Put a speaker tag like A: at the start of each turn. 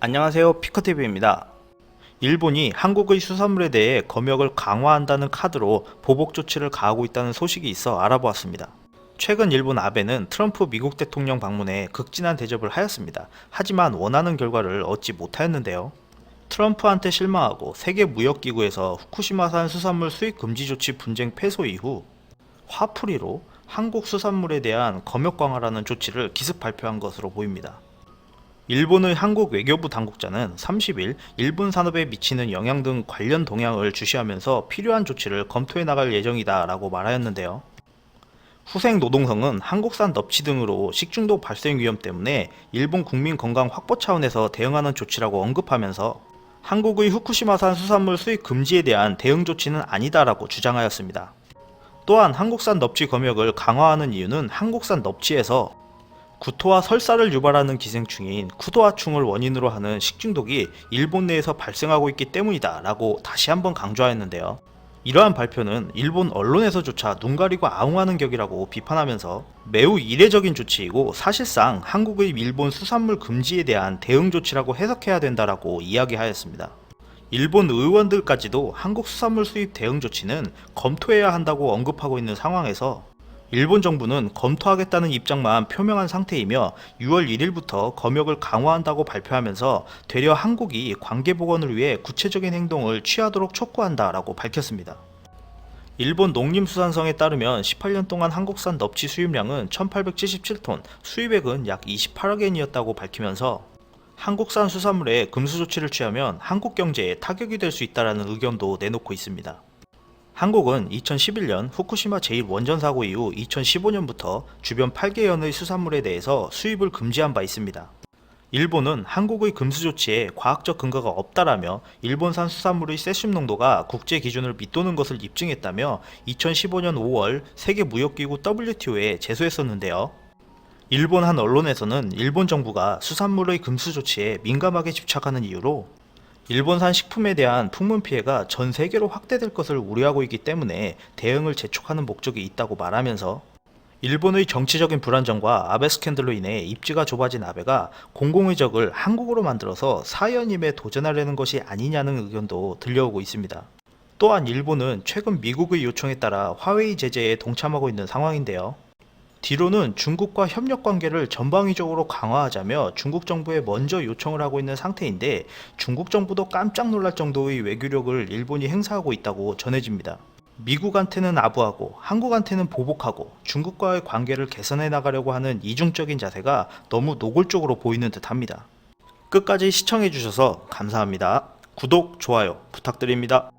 A: 안녕하세요, 피커TV입니다. 일본이 한국의 수산물에 대해 검역을 강화한다는 카드로 보복 조치를 가하고 있다는 소식이 있어 알아보았습니다. 최근 일본 아베는 트럼프 미국 대통령 방문에 극진한 대접을 하였습니다. 하지만 원하는 결과를 얻지 못하였는데요. 트럼프한테 실망하고 세계무역기구에서 후쿠시마산 수산물 수입 금지 조치 분쟁 패소 이후 화풀이로 한국 수산물에 대한 검역 강화라는 조치를 기습 발표한 것으로 보입니다. 일본의 한국 외교부 당국자는 30일 일본 산업에 미치는 영향 등 관련 동향을 주시하면서 필요한 조치를 검토해 나갈 예정이다 라고 말하였는데요. 후생 노동성은 한국산 넙치 등으로 식중독 발생 위험 때문에 일본 국민 건강 확보 차원에서 대응하는 조치라고 언급하면서 한국의 후쿠시마산 수산물 수입 금지에 대한 대응 조치는 아니다라고 주장하였습니다. 또한 한국산 넙치 검역을 강화하는 이유는 한국산 넙치에서 구토와 설사를 유발하는 기생충인 쿠도아충을 원인으로 하는 식중독이 일본 내에서 발생하고 있기 때문이다 라고 다시 한번 강조하였는데요. 이러한 발표는 일본 언론에서조차 눈 가리고 아웅하는 격이라고 비판하면서 매우 이례적인 조치이고 사실상 한국의 일본 수산물 금지에 대한 대응 조치라고 해석해야 된다라고 이야기하였습니다. 일본 의원들까지도 한국 수산물 수입 대응 조치는 검토해야 한다고 언급하고 있는 상황에서 일본 정부는 검토하겠다는 입장만 표명한 상태이며 6월 1일부터 검역을 강화한다고 발표하면서 되려 한국이 관계 복원을 위해 구체적인 행동을 취하도록 촉구한다라고 밝혔습니다. 일본 농림수산성에 따르면 18년 동안 한국산 넙치 수입량은 1877톤, 수입액은 약 28억엔이었다고 밝히면서 한국산 수산물에 금수 조치를 취하면 한국 경제에 타격이 될 수 있다는 의견도 내놓고 있습니다. 한국은 2011년 후쿠시마 제1원전 사고 이후 2015년부터 주변 8개연의 수산물에 대해서 수입을 금지한 바 있습니다. 일본은 한국의 금수 조치에 과학적 근거가 없다라며 일본산 수산물의 세슘 농도가 국제 기준을 밑도는 것을 입증했다며 2015년 5월 세계무역기구 WTO에 제소했었는데요. 일본 한 언론에서는 일본 정부가 수산물의 금수 조치에 민감하게 집착하는 이유로 일본산 식품에 대한 풍문 피해가 전 세계로 확대될 것을 우려하고 있기 때문에 대응을 재촉하는 목적이 있다고 말하면서 일본의 정치적인 불안정과 아베 스캔들로 인해 입지가 좁아진 아베가 공공의 적을 한국으로 만들어서 사연임에 도전하려는 것이 아니냐는 의견도 들려오고 있습니다. 또한 일본은 최근 미국의 요청에 따라 화웨이 제재에 동참하고 있는 상황인데요. 뒤로는 중국과 협력 관계를 전방위적으로 강화하자며 중국 정부에 먼저 요청을 하고 있는 상태인데 중국 정부도 깜짝 놀랄 정도의 외교력을 일본이 행사하고 있다고 전해집니다. 미국한테는 아부하고 한국한테는 보복하고 중국과의 관계를 개선해 나가려고 하는 이중적인 자세가 너무 노골적으로 보이는 듯합니다. 끝까지 시청해 주셔서 감사합니다. 구독, 좋아요 부탁드립니다.